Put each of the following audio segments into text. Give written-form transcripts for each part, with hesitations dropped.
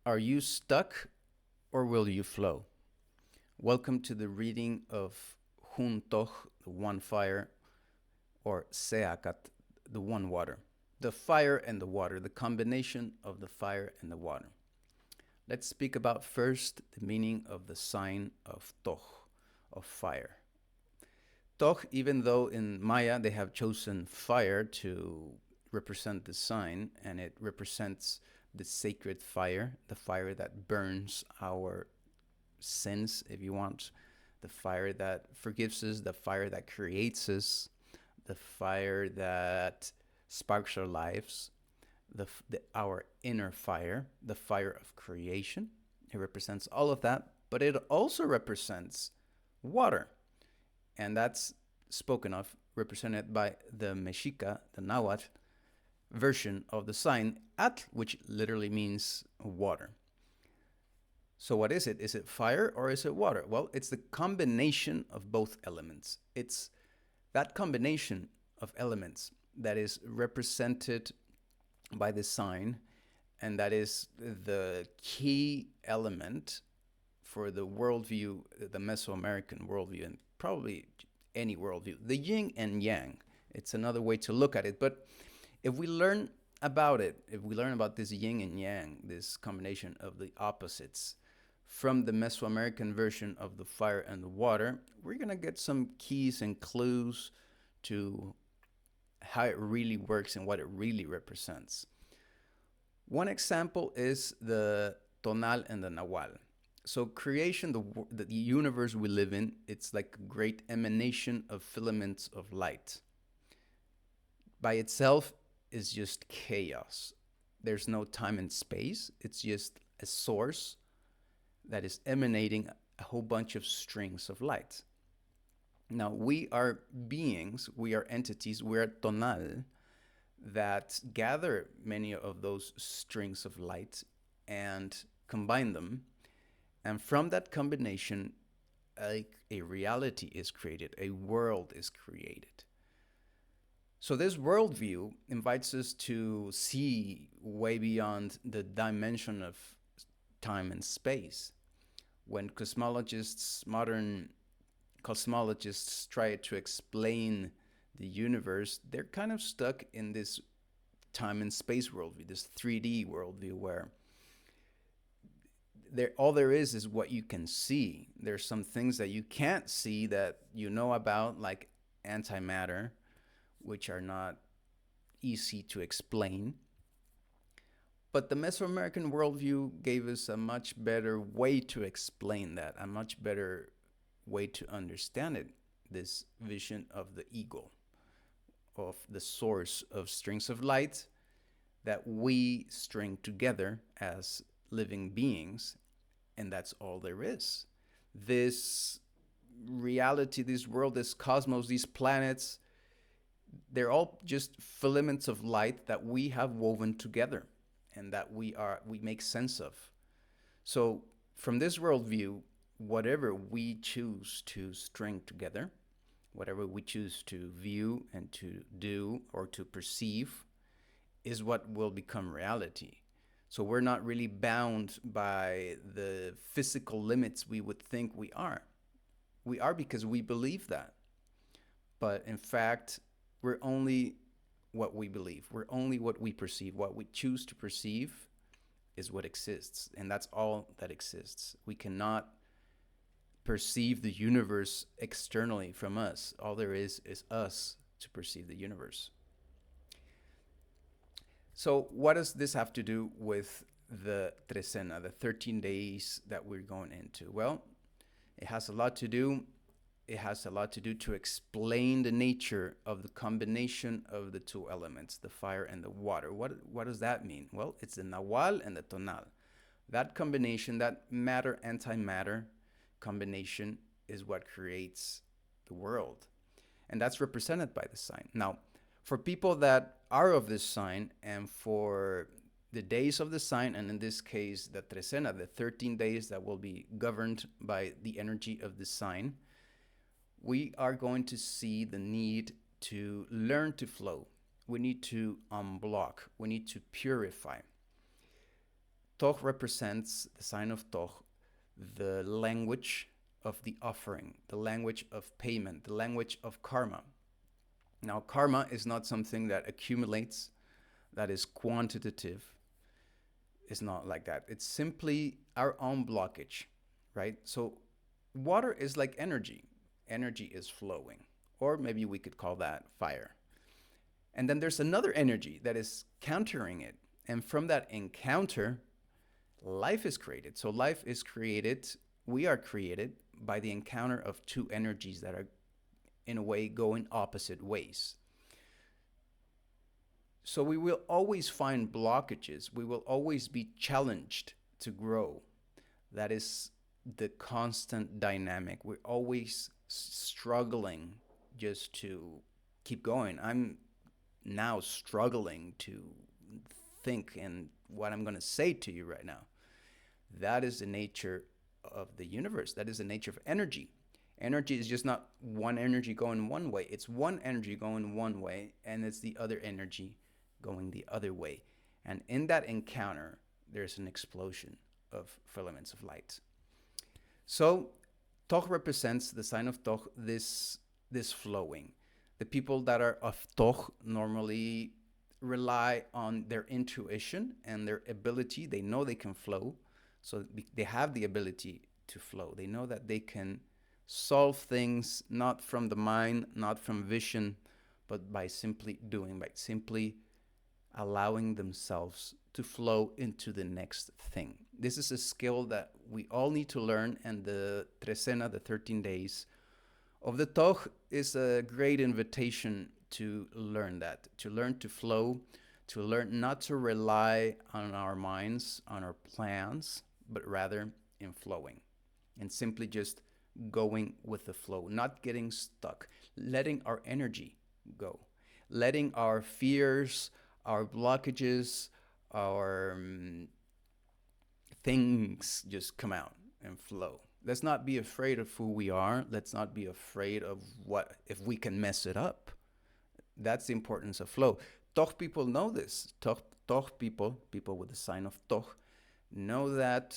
Are you stuck or will you flow? Welcome to the reading of Jun Tooj, the one fire, or Seakat, the one water. The fire and the water, the combination of the fire and the water. Let's speak about first the meaning of the sign of Tooj, of fire. Tooj, even though in Maya they have chosen fire to represent the sign, and it represents the sacred fire, the fire that burns our sins, if you want, the fire that forgives us, the fire that creates us, the fire that sparks our lives, our inner fire, the fire of creation. It represents all of that, but it also represents water. And that's spoken of, represented by the Mexica, the Nahuatl version of the sign, Atl, which literally means water. So what is it? Is it fire or is it water? Well, it's the combination of both elements. It's that combination of elements that is represented by the sign, and that is the key element for the worldview, the Mesoamerican worldview, and probably any worldview. The yin and yang. It's another way to look at it. But if we learn about it, if we learn about this yin and yang, this combination of the opposites, from the Mesoamerican version of the fire and the water, we're going to get some keys and clues to how it really works and what it really represents. One example is the tonal and the nahual. So creation, the universe we live in, it's like a great emanation of filaments of light. By itself is just chaos. There's no time and space. It's just a source that is emanating a whole bunch of strings of light. Now, we are beings, we are entities, we are tonal that gather many of those strings of light and combine them. And from that combination, a reality is created, a world is created. So this worldview invites us to see way beyond the dimension of time and space. When modern cosmologists try to explain the universe, they're kind of stuck in this time and space worldview, this 3D worldview where all there is what you can see. There's some things that you can't see that you know about, like antimatter, which are not easy to explain. But the Mesoamerican worldview gave us a much better way to explain that, a much better way to understand it, this vision of the ego, of the source of strings of light that we string together as living beings, and that's all there is. This reality, this world, this cosmos, these planets, they're all just filaments of light that we have woven together and that we make sense of. So from this worldview, whatever we choose to string together, whatever we choose to view and to do or to perceive, is what will become reality. So we're not really bound by the physical limits we would think we are. We are because we believe that. But in fact, we're only what we believe. We're only what we perceive. What we choose to perceive is what exists. And that's all that exists. We cannot perceive the universe externally from us. All there is us to perceive the universe. So what does this have to do with the Trecena, the 13 days that we're going into? Well, it has a lot to do. It has a lot to do to explain the nature of the combination of the two elements, the fire and the water. What does that mean? Well, it's the nahual and the tonal. That combination, that matter-antimatter combination, is what creates the world. And that's represented by the sign. Now, for people that are of this sign, and for the days of the sign, and in this case, the Trecena, the 13 days that will be governed by the energy of the sign, we are going to see the need to learn to flow. We need to unblock. We need to purify. Toch represents the sign of Toch, the language of the offering, the language of payment, the language of karma. Now, karma is not something that accumulates, that is quantitative. It's not like that. It's simply our own blockage, right? So, water is like energy. Energy is flowing, or maybe we could call that fire. And then there's another energy that is countering it. And from that encounter, life is created. So life is created, we are created by the encounter of two energies that are, in a way, going opposite ways. So we will always find blockages. We will always be challenged to grow. That is the constant dynamic. We're always struggling just to keep going. I'm now struggling to think and what I'm going to say to you right now. That is the nature of the universe. That is the nature of energy. Energy is just not one energy going one way. It's one energy going one way, and it's the other energy going the other way. And in that encounter, there's an explosion of filaments of light. So, Toch represents the sign of Toch, this flowing. The people that are of Toch normally rely on their intuition and their ability. They know they can flow, so they have the ability to flow. They know that they can solve things not from the mind, not from vision, but by simply doing, by simply allowing themselves to flow into the next thing. This is a skill that we all need to learn, and the Trecena, the 13 days of the Toch, is a great invitation to learn that, to learn to flow, to learn not to rely on our minds, on our plans, but rather in flowing and simply just going with the flow, not getting stuck, letting our energy go, letting our fears, our blockages, our things just come out and flow. Let's not be afraid of who we are. Let's not be afraid of what if we can mess it up. That's the importance of flow. Toch people know this. Toch people with the sign of Toch, know that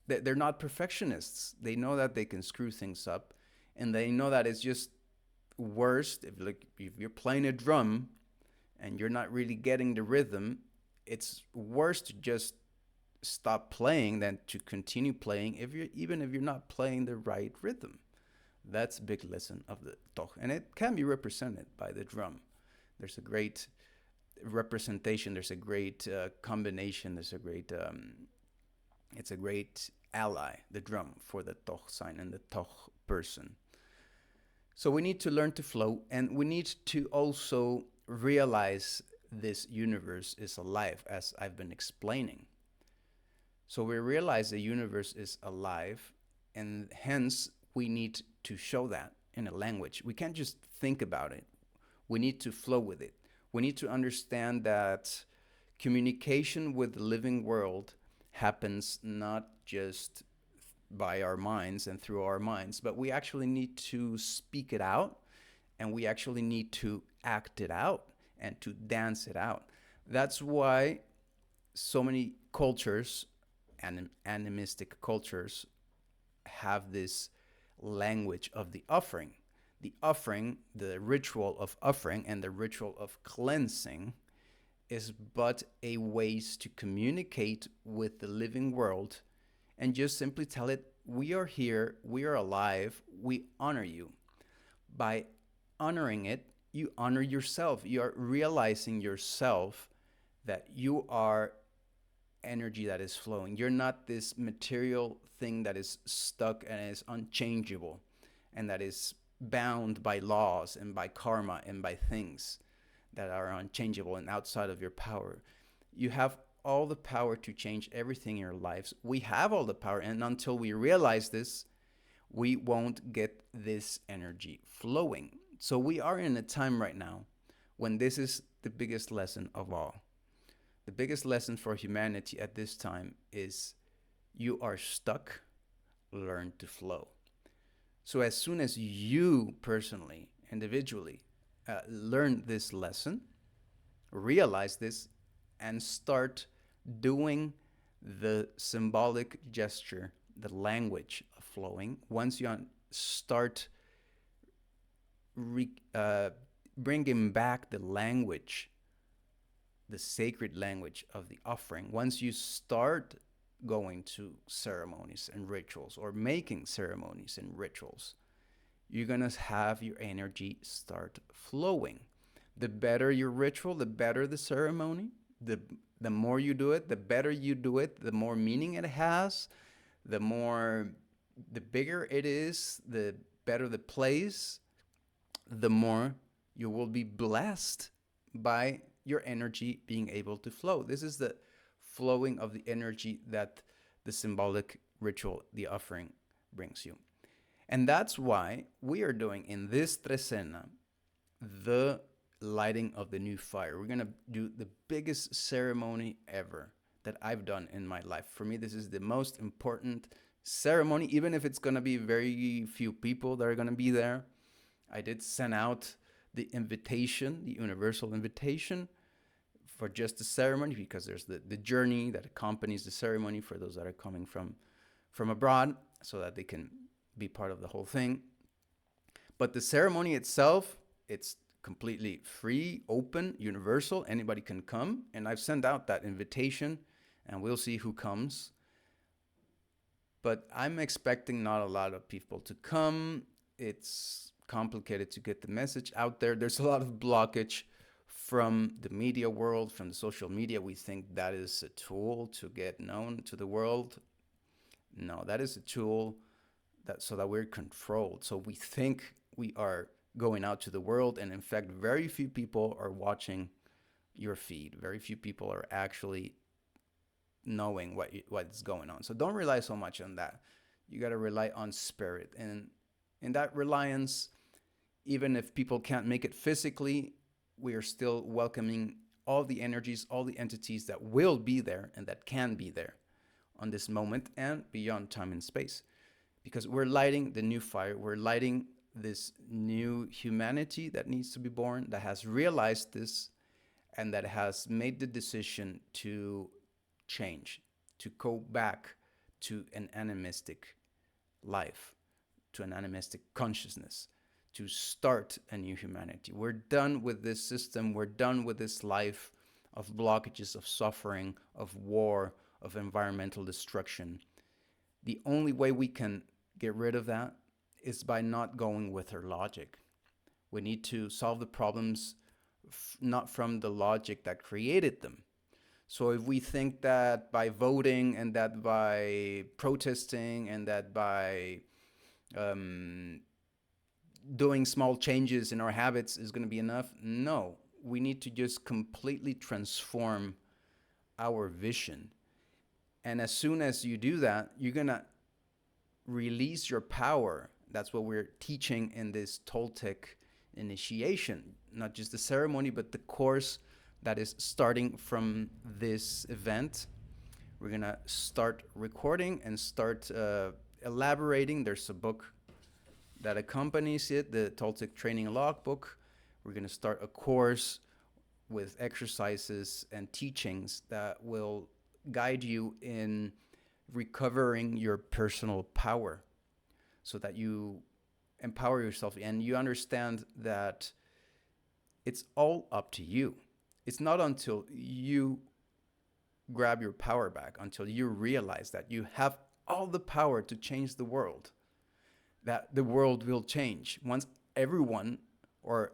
they're not perfectionists. They know that they can screw things up, and they know that it's just worst if you're playing a drum and you're not really getting the rhythm. It's worse to just stop playing than to continue playing even if you're not playing the right rhythm. That's a big lesson of the Toch, and it can be represented by the drum. There's a great representation. There's a great combination. There's a great it's a great ally, the drum, for the Toch sign and the Toch person. So we need to learn to flow, and we need to also realize this universe is alive, as I've been explaining. So we realize the universe is alive, and hence we need to show that in a language. We can't just think about it. We need to flow with it. We need to understand that communication with the living world happens not just by our minds and through our minds, but we actually need to speak it out, and we actually need to act it out and to dance it out. That's why so many cultures, animistic cultures, have this language of the offering. The offering, the ritual of offering and the ritual of cleansing is but a ways to communicate with the living world and just simply tell it, we are here, we are alive, we honor you. By honoring it, you honor yourself. You are realizing yourself that you are energy that is flowing. You're not this material thing that is stuck and is unchangeable and that is bound by laws and by karma and by things that are unchangeable and outside of your power. You have all the power to change everything in your lives. We have all the power, and until we realize this, we won't get this energy flowing. So we are in a time right now when this is the biggest lesson of all. The biggest lesson for humanity at this time is you are stuck, learn to flow. So as soon as you personally, individually, learn this lesson, realize this, and start doing the symbolic gesture, the language of flowing, once you start re- uh, bringing back the language, the sacred language of the offering, once you start going to ceremonies and rituals or making ceremonies and rituals, you're going to have your energy start flowing. The better your ritual, the better the ceremony. The more you do it, the better you do it, the more meaning it has, the bigger it is, the better the place, the more you will be blessed by your energy being able to flow. This is the flowing of the energy that the symbolic ritual, the offering, brings you. And that's why we are doing in this trecena the lighting of the new fire. We're going to do the biggest ceremony ever that I've done in my life. For me, this is the most important ceremony, even if it's going to be very few people that are going to be there. I did send out the invitation, the universal invitation for just the ceremony, because there's the journey that accompanies the ceremony for those that are coming from abroad, so that they can be part of the whole thing. But the ceremony itself, it's completely free, open, universal. Anybody can come. And I've sent out that invitation, and we'll see who comes. But I'm expecting not a lot of people to come. It's complicated to get the message out there. There's a lot of blockage from the media world, from the social media. We think that is a tool to get known to the world. No, that is a tool so that we're controlled. So we think we are going out to the world, and in fact, very few people are watching your feed. Very few people are actually knowing what's going on. So don't rely so much on that. You got to rely on spirit. And in that reliance, even if people can't make it physically, we are still welcoming all the energies, all the entities that will be there and that can be there on this moment and beyond time and space. Because we're lighting the new fire. We're lighting this new humanity that needs to be born, that has realized this and that has made the decision to change, to go back to an animistic life, to an animistic consciousness, to start a new humanity. We're done with this system. We're done with this life of blockages, of suffering, of war, of environmental destruction. The only way we can get rid of that is by not going with our logic. We need to solve the problems not from the logic that created them. So if we think that by voting and that by protesting and that by doing small changes in our habits is going to be enough, no. We need to just completely transform our vision. And as soon as you do that, you're going to release your power. That's what we're teaching in this Toltec initiation, not just the ceremony, but the course that is starting from this event. We're going to start recording and start elaborating. There's a book that accompanies it, the Toltec Training Logbook. We're going to start a course with exercises and teachings that will guide you in recovering your personal power so that you empower yourself and you understand that it's all up to you. It's not until you grab your power back, until you realize that you have all the power to change the world, that the world will change. Once everyone or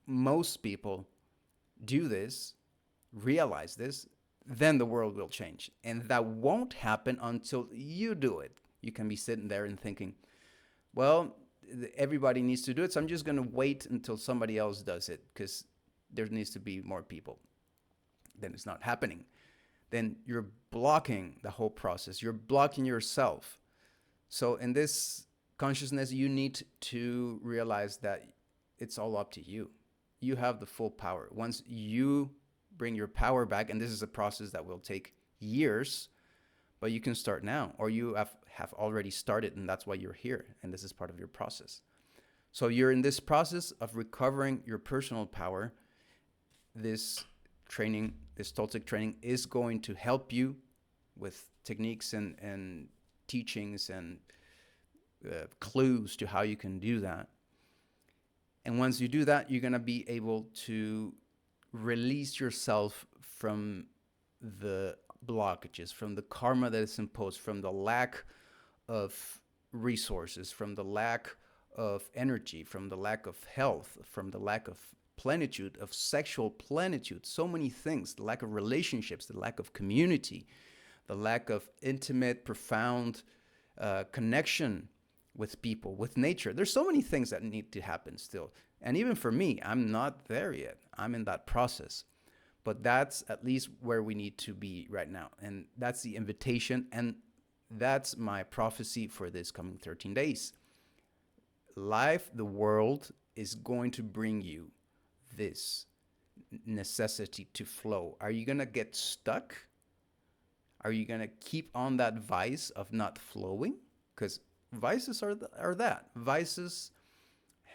most people do this, realize this, then the world will change. And that won't happen until you do it. You can be sitting there and thinking, well, everybody needs to do it, so I'm just going to wait until somebody else does it because there needs to be more people. Then it's not happening. Then you're blocking the whole process. You're blocking yourself. So in this consciousness, you need to realize that it's all up to you. You have the full power. Once you bring your power back, and this is a process that will take years, but you can start now, or you have already started, and that's why you're here, and this is part of your process. So you're in this process of recovering your personal power. This training, this Toltec training, is going to help you with techniques and teachings and clues to how you can do that. And once you do that, you're going to be able to release yourself from the blockages, from the karma that is imposed, from the lack of resources, from the lack of energy, from the lack of health, from the lack of plenitude, of sexual plenitude, so many things, the lack of relationships, the lack of community, the lack of intimate, profound connection with people, with nature. There's so many things that need to happen still. And even for me, I'm not there yet. I'm in that process. But that's at least where we need to be right now. And that's the invitation. And that's my prophecy for this coming 13 days. Life, the world, is going to bring you this necessity to flow. Are you going to get stuck? Are you going to keep on that vice of not flowing? Because vices are that. Vices,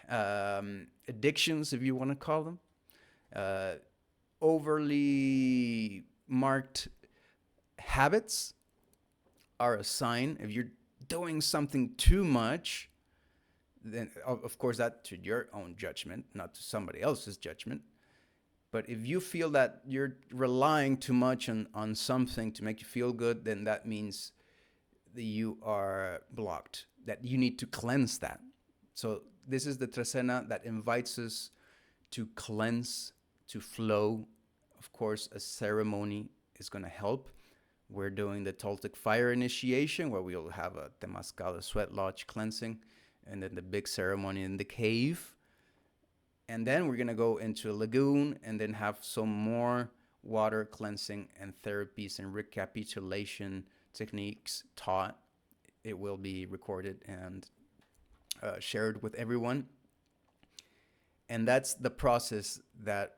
addictions, if you want to call them, overly marked habits are a sign. If you're doing something too much, then of course that to your own judgment, not to somebody else's judgment. But if you feel that you're relying too much on something to make you feel good, then that means that you are blocked, that you need to cleanse that. So this is the Trecena that invites us to cleanse, to flow. Of course, a ceremony is going to help. We're doing the Toltec fire initiation, where we'll have a Temazcal, a sweat lodge cleansing, and then the big ceremony in the cave. And then we're going to go into a lagoon and then have some more water cleansing and therapies and recapitulation techniques taught. It will be recorded and shared with everyone. And that's the process that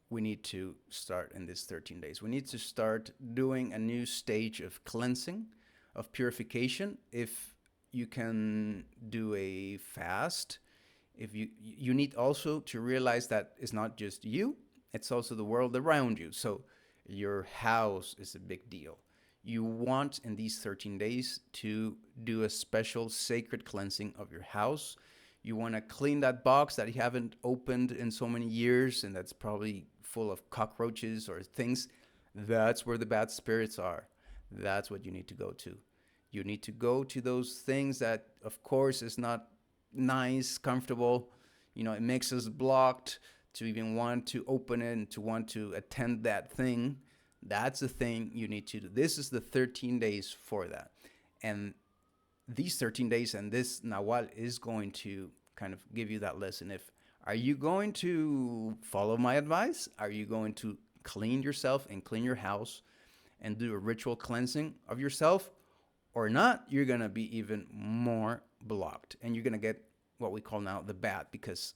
we need to start in these 13 days. We need to start doing a new stage of cleansing, of purification. If you can do a fast, if you need also to realize that it's not just you, it's also the world around you. So your house is a big deal. You want in these 13 days to do a special sacred cleansing of your house. You want to clean that box that you haven't opened in so many years and that's probably full of cockroaches or things. That's where the bad spirits are. That's what you need to go to. You need to go to those things that, of course, is not nice, comfortable. You know, it makes us blocked to even want to open it and to want to attend that thing. That's the thing you need to do. This is the 13 days for that. And these 13 days and this Nahual is going to kind of give you that lesson. Are you going to follow my advice? Are you going to clean yourself and clean your house and do a ritual cleansing of yourself? Or not, you're going to be even more blocked. And you're going to get what we call now the bad, because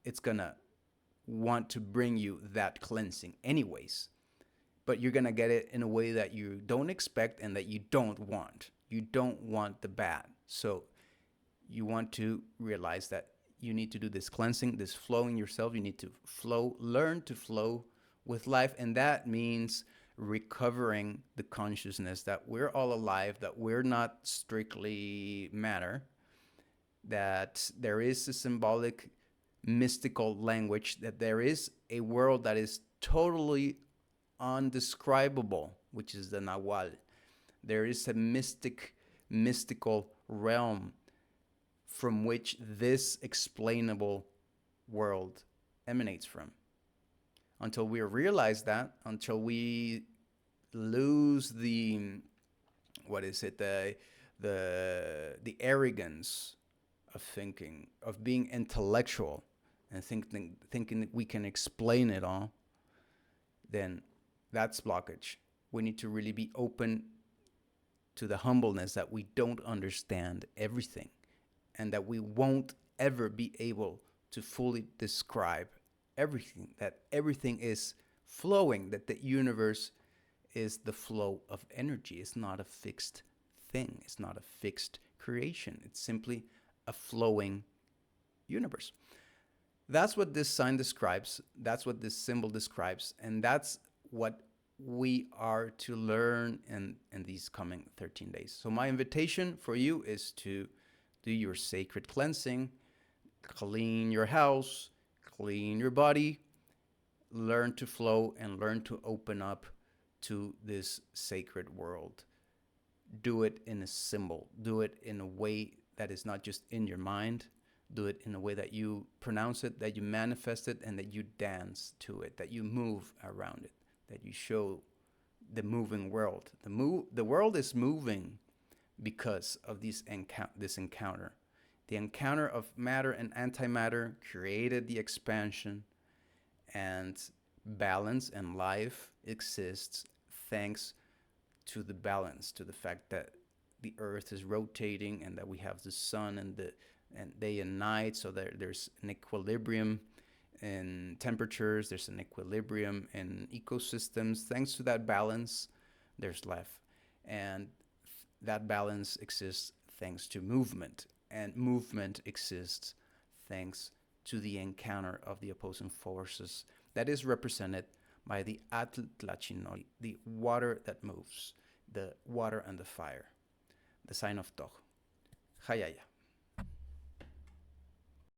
it's going to want to bring you that cleansing anyways. But you're going to get it in a way that you don't expect and that you don't want. You don't want the bad. So you want to realize that you need to do this cleansing, this flowing yourself. You need to flow, learn to flow with life. And that means recovering the consciousness that we're all alive, that we're not strictly matter, that there is a symbolic, mystical language, that there is a world that is totally undescribable, which is the Nahual. There is a mystical realm from which this explainable world emanates from. Until we realize that, until we lose the arrogance of thinking, of being intellectual and thinking that we can explain it all, then that's blockage. We need to really be open to the humbleness that we don't understand everything and that we won't ever be able to fully describe everything, that everything is flowing, that the universe is the flow of energy. It's not a fixed thing. It's not a fixed creation. It's simply a flowing universe. That's what this sign describes. That's what this symbol describes. And that's what we are to learn in these coming 13 days. So, my invitation for you is to do your sacred cleansing, clean your house, clean your body, learn to flow, and learn to open up to this sacred world. Do it in a symbol, do it in a way that is not just in your mind. Do it in a way that you pronounce it, that you manifest it, and that you dance to it, that you move around it, that you show the moving world. The world is moving because of this encounter. The encounter of matter and antimatter created the expansion, and balance and life exists thanks to the balance, to the fact that the earth is rotating and that we have the sun and day and night, so there's an equilibrium in temperatures, there's an equilibrium in ecosystems. Thanks to that balance, there's life. And that balance exists thanks to movement. And movement exists thanks to the encounter of the opposing forces that is represented by the Atl the water that moves, the water and the fire, the sign of Tooj. Hayaya.